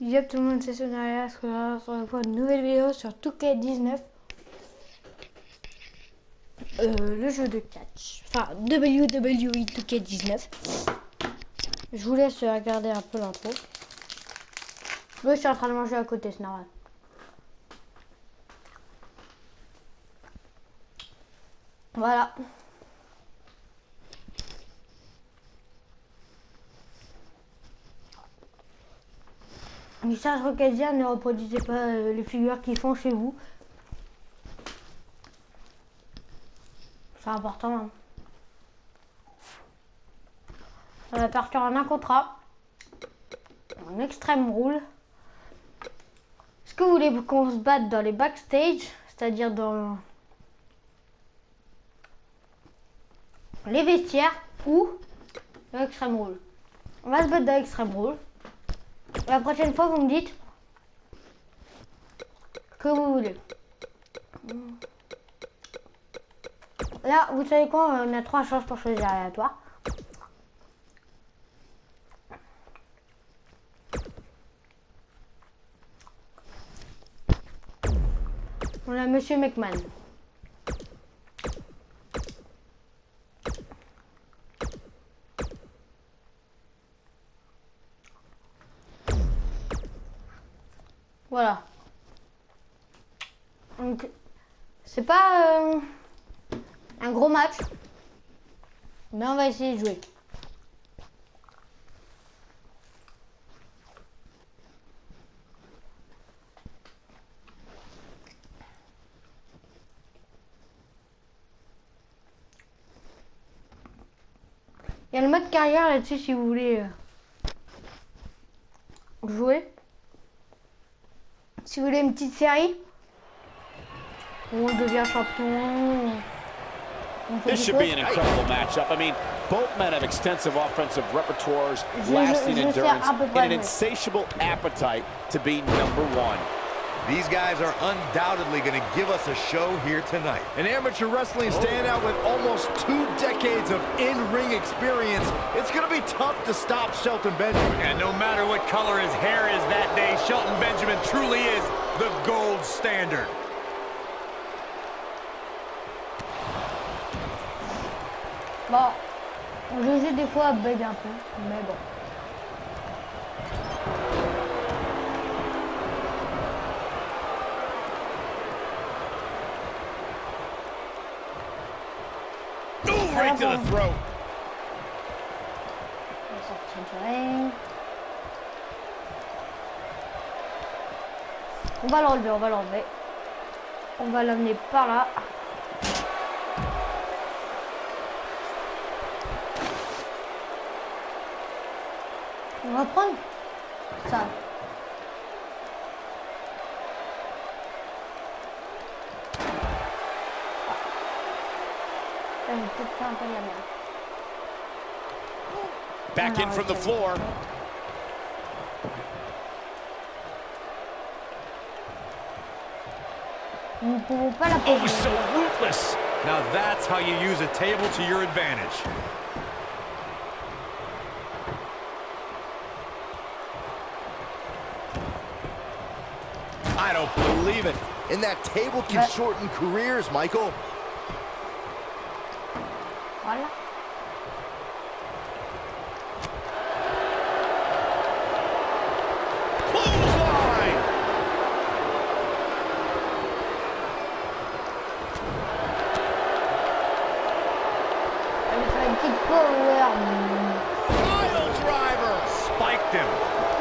Yep, tout le monde c'est Sonaria, on voit une nouvelle vidéo sur wwe2k19. Le jeu de catch, enfin wwe2k19. Je vous laisse regarder un peu l'intro. Moi je suis en train de manger à côté, c'est normal. Voilà. Message Rocazia, ne reproduisez pas les figures qu'ils font chez vous. C'est important. Hein. On va partir en un contrat. En extrême rule. Est-ce que vous voulez qu'on se batte dans les backstage, c'est-à-dire dans les vestiaires ou l'extrême rule? On va se battre dans l'extrême rule. La prochaine fois, vous me dites que vous voulez. Là, vous savez quoi? On a 3 chances pour choisir aléatoire. On a Monsieur McMahon. Voilà. Donc, c'est pas un gros match, mais on va essayer de jouer. Il y a le mode carrière là-dessus si vous voulez jouer. Si vous voulez une petite série où on devient champion. This should be an incredible matchup. I mean, both men have extensive offensive repertoires, lasting endurance, and an insatiable appetite to be #1. These guys are undoubtedly going to give us a show here tonight. An amateur wrestling standout with almost 2 decades of in-ring experience. It's going to be tough to stop Shelton Benjamin. And no matter what color his hair is that day, Shelton Benjamin truly is the gold standard. Bon, le jeu des fois bug un peu, mais bon. Right to the throat. On va l'enlever, on va l'enlever. On va l'amener par là. On va prendre ça. Back in from the floor. Nous ne pouvons pas la poser. Oh, so ruthless. Now that's how you use a table to your advantage. I don't believe it. And that table can shorten careers, Michael. Voilà. Clothesline. Elle fait une petite power. Pile driver. Spiked him.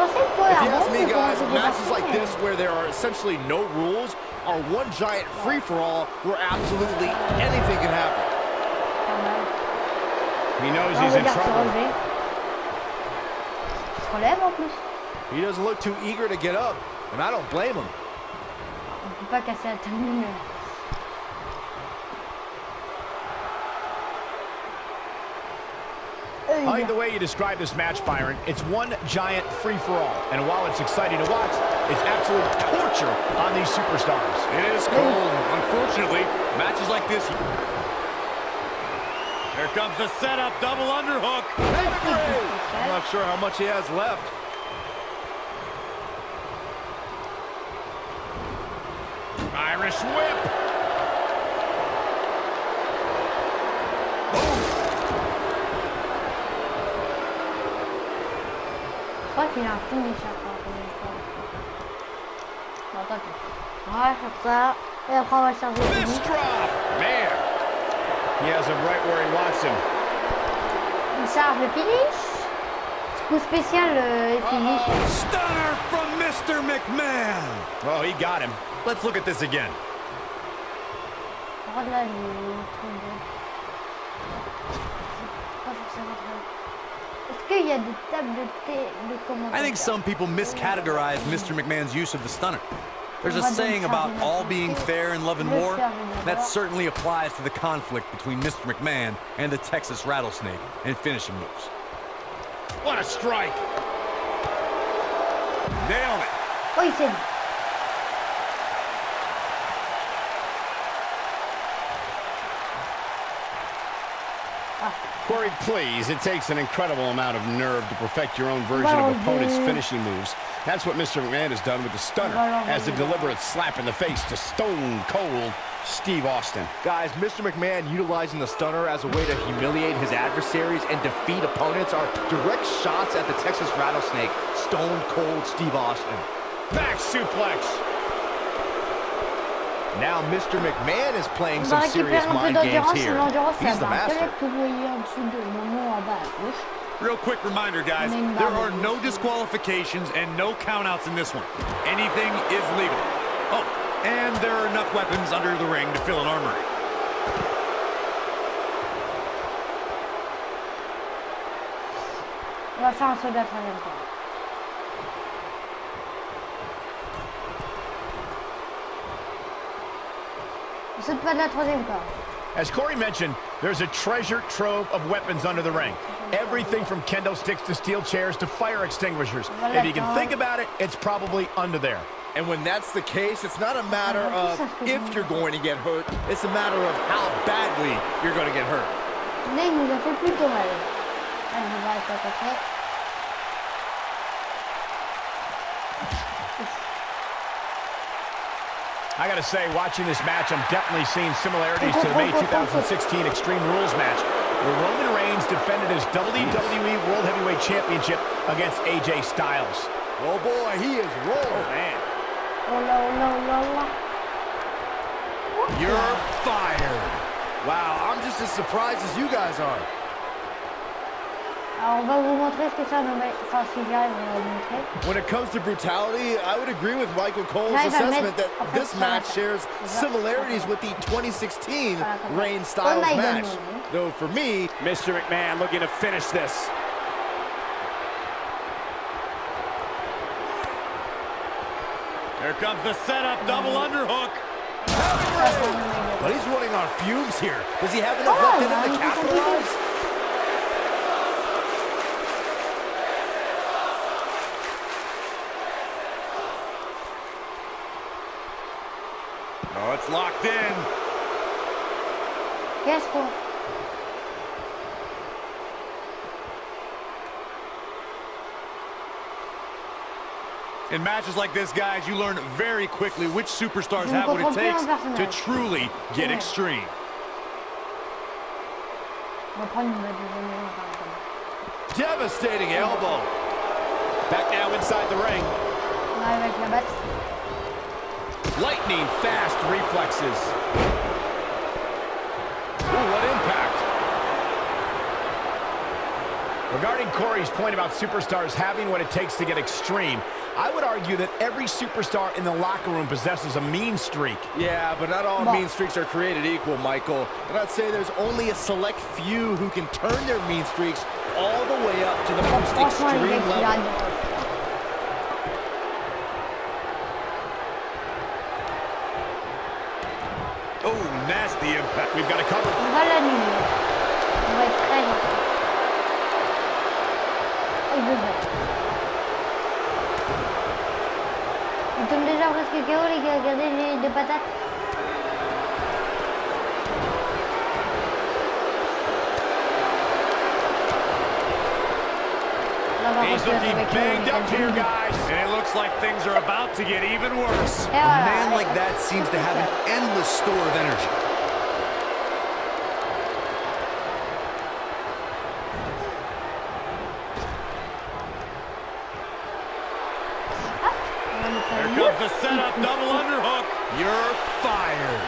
If you ask me, guys, matches like this where there are essentially no rules are one giant free-for-all where absolutely anything can happen. He knows he's in trouble. Relève en plus. He doesn't look too eager to get up, and I don't blame him. On peut pas casser la table. I like the way you describe this match, Byron. It's one giant free-for-all. And while it's exciting to watch, it's absolute torture on these superstars. It is cold. Unfortunately, matches like this... Here comes the setup, double underhook. I'm not sure how much he has left. Irish whip. Je crois qu'il a un finisher par contre. Bon, tant pis. On va faire ça. Et après, on va charger le Fist drop. Man. He has him right where he wants him. Il charge le finish. Coup spécial finish. Stunner from Mr. McMahon. Oh, he got him. Let's look at this again. Regarde là, le truc de... Pas forcément très... Est-ce qu'il y a des tables de commentaires? I think some people miscategorize Mr. McMahon's use of the stunner. There's a saying about all being fair in love and war. That certainly applies to the conflict between Mr. McMahon and the Texas Rattlesnake and finishing moves. What a strike. Nailed it. Oh, il s'est dit. Corey, please, it takes an incredible amount of nerve to perfect your own version of opponent's finishing moves. That's what Mr. McMahon has done with the stunner, as a deliberate slap in the face to Stone Cold Steve Austin. Guys, Mr. McMahon utilizing the stunner as a way to humiliate his adversaries and defeat opponents are direct shots at the Texas Rattlesnake, Stone Cold Steve Austin. Back suplex. Now Mr. McMahon is playing some serious mind games here. He's the master. Real quick reminder, guys, there are no disqualifications and no countouts in this one. Anything is legal. Oh, and there are enough weapons under the ring to fill an armory. On va faire un saut de la troisième corde. On saute pas de la troisième corde. As Corey mentioned, there's a treasure trove of weapons under the ring. Everything from kendo sticks to steel chairs to fire extinguishers. If you can think about it, it's probably under there. And when that's the case, it's not a matter of if you're going to get hurt, it's a matter of how badly you're going to get hurt. Là, il nous a fait plutôt mal. Allez, on va rester à côté. I gotta say, watching this match, I'm definitely seeing similarities to the May 2016 Extreme Rules match, where Roman Reigns defended his WWE World Heavyweight Championship against AJ Styles. Oh boy, he is rolling. Man. You're fired. Wow, I'm just as surprised as you guys are. Alors, on va vous montrer ce que ça nous met. Enfin, si j'arrive, on va vous montrer. When it comes to brutality, I would agree with Michael Cole's assessment that this match shares similarities with the 2016 Reigns Styles match. Though for me, Mr. McMahon looking to finish this. Here comes the setup, double underhook. but he's running on fumes here. Does he have enough left in him to capitalize? Oh, it's locked in. Guess what? In matches like this, guys, you learn very quickly which superstars have what it takes to truly get extreme. Devastating elbow. Back now inside the ring. Lightning fast reflexes. Ooh, what impact. Regarding Corey's point about superstars having what it takes to get extreme, I would argue that every superstar in the locker room possesses a mean streak. Yeah, but not all mean streaks are created equal, Michael. And I'd say there's only a select few who can turn their mean streaks all the way up to the most extreme level. Oh, nasty impact. We've got it covered. On va l'annuler. On va être très gentil. Oh, il veut battre. Il tombe déjà presque KO, les gars. Regardez les deux patates. Là, va He's refaire looking avec banged up here, guys. And it looks like things are about to get even worse. Et A voilà. man like that seems to have an endless store of energy. Here comes the setup, double underhook. You're fired.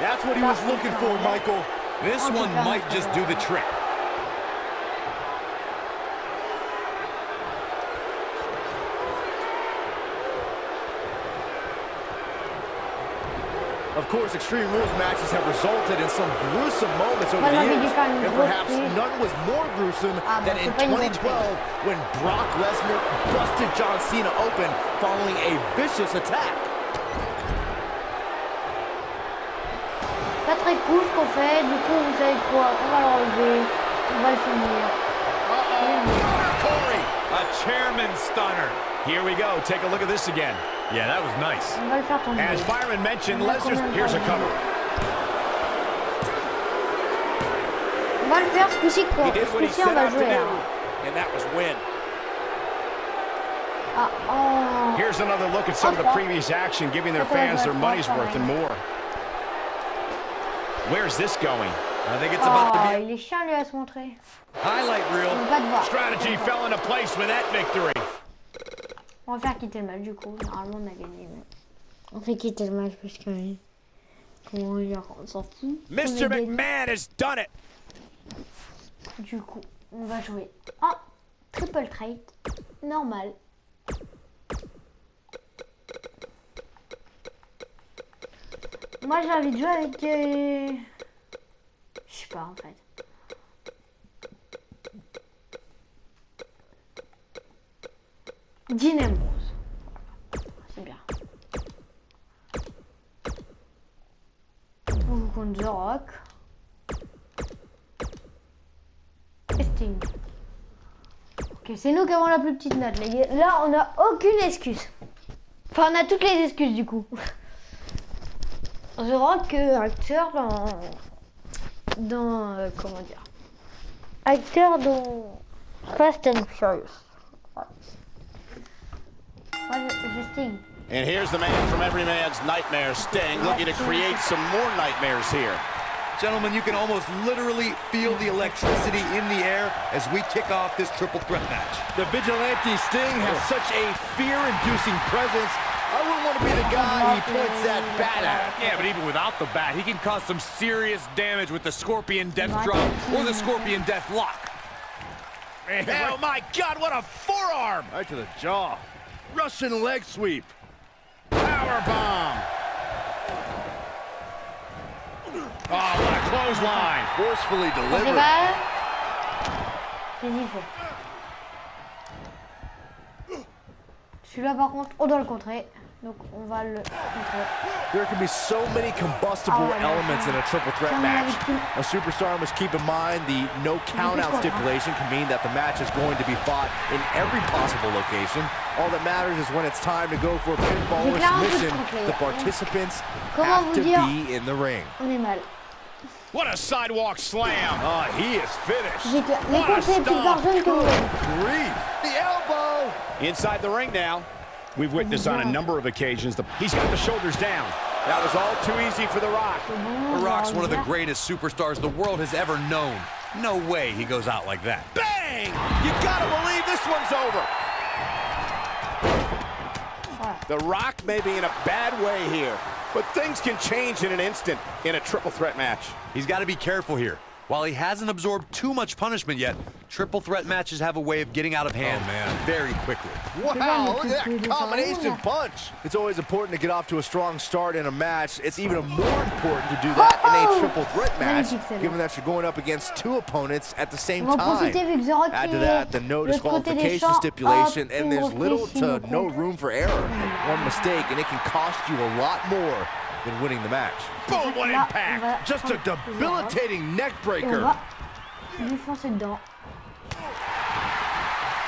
That's what he was looking for, Michael. This one might just do the trick. Of course, Extreme Rules matches have resulted in some gruesome moments over the years, and perhaps none was more gruesome than in 2012 when Brock Lesnar busted John Cena open following a vicious attack. Pas très cool ce qu'on fait, du coup vous savez quoi, on va l'enlever, on va le finir. Corey, a chairman stunner. Here we go. Take a look at this again. Yeah, that was nice. On va le faire tomber. As Byron mentioned, Lesnar's... Here's a cover. On va le faire ce coup-ci quoi. He did what he Ce coup-ci on set va out to jouer. do, and that was win. Ah, oh. Here's another look at some of the previous action, giving their fans their money's worth and more. Where's this going? I think it's about to Oh, be il est chiant lui à se montrer. highlight reel. On va te voir. Strategy fell into place with that victory. On va faire quitter le match du coup. Normalement on a gagné. Mais... On fait quitter le match parce que... Comment dire, on s'en fout. Mr. McMahon has done it. Du coup, on va jouer en triple threat normal. Moi j'ai envie de jouer avec... Je sais pas en fait. Dynamos. Voilà. C'est bien. On joue contre The Rock. Et Sting. Ok, c'est nous qui avons la plus petite note, les gars. Là, on n'a aucune excuse. Enfin, on a toutes les excuses du coup. The Rock, acteur dans comment dire, acteur dans Fast and Furious. Ouais, je Sting. And here's the man from every man's nightmare, Sting, looking to create some more nightmares here. Gentlemen, you can almost literally feel the electricity in the air as we kick off this triple threat match. The vigilante Sting has such a fear-inducing presence. I wouldn't want to be the guy he points that bat at. Yeah, but even without the bat, he can cause some serious damage with the Scorpion Death Drop or the Scorpion Death Lock. Oh my God, what a forearm! Right to the jaw. Russian leg sweep. Power bomb. Oh, what a clothesline. Forcefully C'est delivered. pas... Qu'est-ce qu'il fait? Celui-là par contre, on doit le contrer. Donc on va le contrer. There can be so many combustible elements in a triple threat match. A superstar must keep in mind the no count-out stipulation can mean that the match is going to be fought in every possible location. All that matters is when it's time to go for a pinfall or submission, the participants have to be in the ring. On est mal. What a sidewalk slam. Oh, he is finished. Les petites personnes que vous voyez. Grief. The elbow. Inside the ring now. We've witnessed on a number of occasions, he's got the shoulders down. That was all too easy for The Rock. The Rock's one of the greatest superstars the world has ever known. No way he goes out like that. Bang! You gotta believe this one's over. The Rock may be in a bad way here, but things can change in an instant in a triple threat match. He's got to be careful here. While he hasn't absorbed too much punishment yet, triple threat matches have a way of getting out of hand very quickly. Wow, look at that combination punch. It's always important to get off to a strong start in a match. It's even more important to do that in a triple threat match, given that you're going up against two opponents at the same time. Add to that the no disqualification stipulation, and there's little to no room for error. One mistake, and it can cost you a lot more than winning the match. Boom, what impact! Just a debilitating neck breaker. Lui foncer dedans.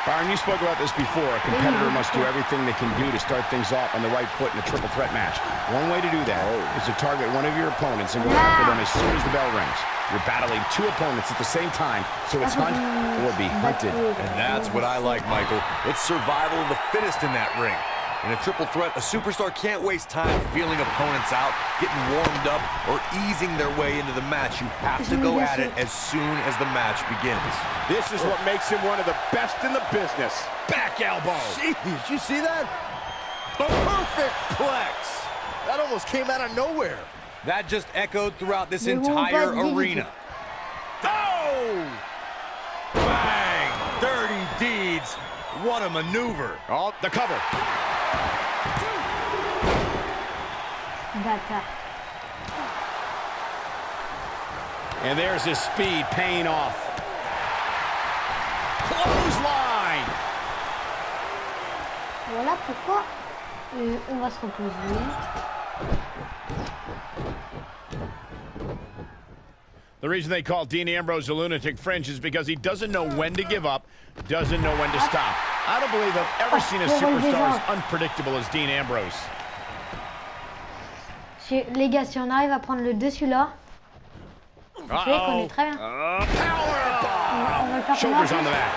Byron, you spoke about this before. A competitor must do everything they can do to start things off on the right foot in a triple threat match. One way to do that is to target one of your opponents and go after them as soon as the bell rings. You're battling two opponents at the same time, so it's hunt or be hunted. And that's what I like, Michael. It's survival of the fittest in that ring. In a triple threat, a superstar can't waste time feeling opponents out, getting warmed up, or easing their way into the match. You have to go at it as soon as the match begins. This is what makes him one of the best in the business. Back elbow. Jeez, did you see that? A perfect plex. That almost came out of nowhere. That just echoed throughout this entire arena. Oh! Bang! Dirty deeds. What a maneuver. Oh, the cover. And there's his speed paying off. Clothesline. Voilà pourquoi on va se reposer. The reason they call Dean Ambrose a lunatic fringe is because he doesn't know when to give up, doesn't know when to stop. I don't believe I've ever seen a superstar as unpredictable as Dean Ambrose. Les gars, si on arrive à prendre le dessus là, je sais qu'on est très bien. On va le faire. Shoulders on the mat.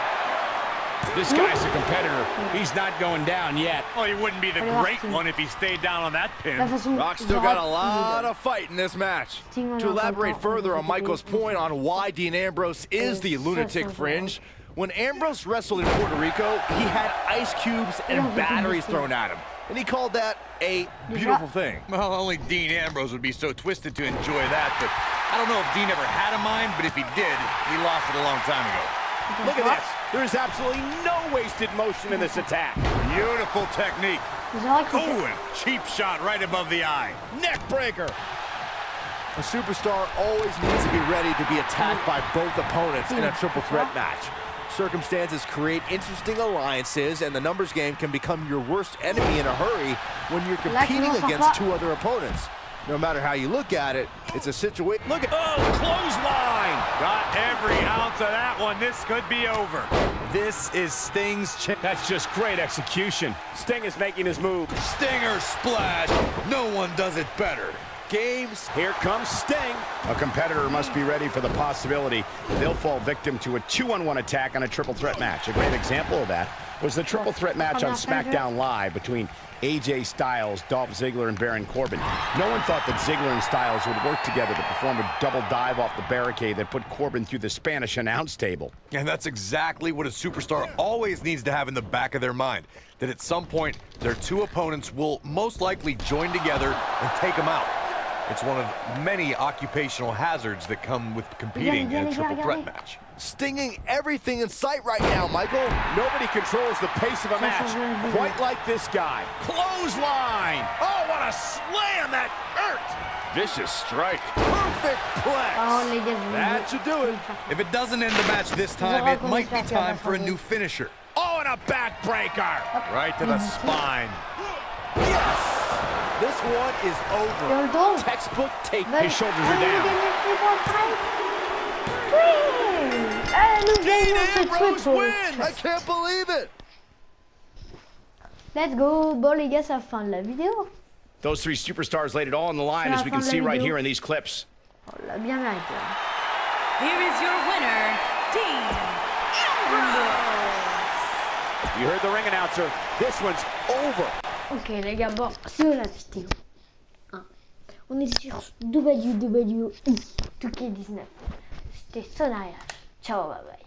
This guy's a competitor. He's not going down yet. Well, he wouldn't be the great one if he stayed down on that pin. Rock's still got a lot of fight in this match. To elaborate further on Michael's point on why Dean Ambrose is the lunatic fringe, when Ambrose wrestled in Puerto Rico, he had ice cubes and batteries thrown at him. And he called that a beautiful thing. Well, only Dean Ambrose would be so twisted to enjoy that, but I don't know if Dean ever had a mind, but if he did, he lost it a long time ago. Look at this. There is absolutely no wasted motion in this attack. Beautiful technique. Oh, and cheap shot right above the eye. Neck breaker. A superstar always needs to be ready to be attacked by both opponents in a triple threat match. Circumstances create interesting alliances, and the numbers game can become your worst enemy in a hurry when you're competing against two other opponents. No matter how you look at it, it's a situation. Look at clothesline. Got every ounce of that one. This could be over. This is Sting's chance. That's just great execution. Sting is making his move. Stinger splash. No one does it better. Games. Here comes Sting. A competitor must be ready for the possibility they'll fall victim to a 2-on-1 attack on a triple threat match. A great example of that was the triple threat match on SmackDown Live between AJ Styles, Dolph Ziggler, and Baron Corbin. No one thought that Ziggler and Styles would work together to perform a double dive off the barricade that put Corbin through the Spanish announce table. And that's exactly what a superstar always needs to have in the back of their mind, that at some point their two opponents will most likely join together and take them out. It's one of many occupational hazards that come with competing in a triple threat match. Stinging everything in sight right now, Michael. Nobody controls the pace of a match quite like this guy. Clothesline! Oh, what a slam that hurt! Vicious strike. Perfect plex. That should do it. If it doesn't end the match this time, it might be time for a new finisher. Oh, and a backbreaker! Right to the spine. Yes! This one is over. Textbook take. His shoulders are down. Dean Ambrose wins! I can't believe it! Let's go. Bon les gars, c'est la fin de la vidéo. Those three superstars laid it all on the line, as we can see right here in these clips. On l'a bien mérité. Here is your winner, Dean Ambrose. You heard the ring announcer. This one's over. Ok les gars, bon, c'est la vidéo. On est sur wwe2k19. C'était Sonaria. Ciao, bye bye.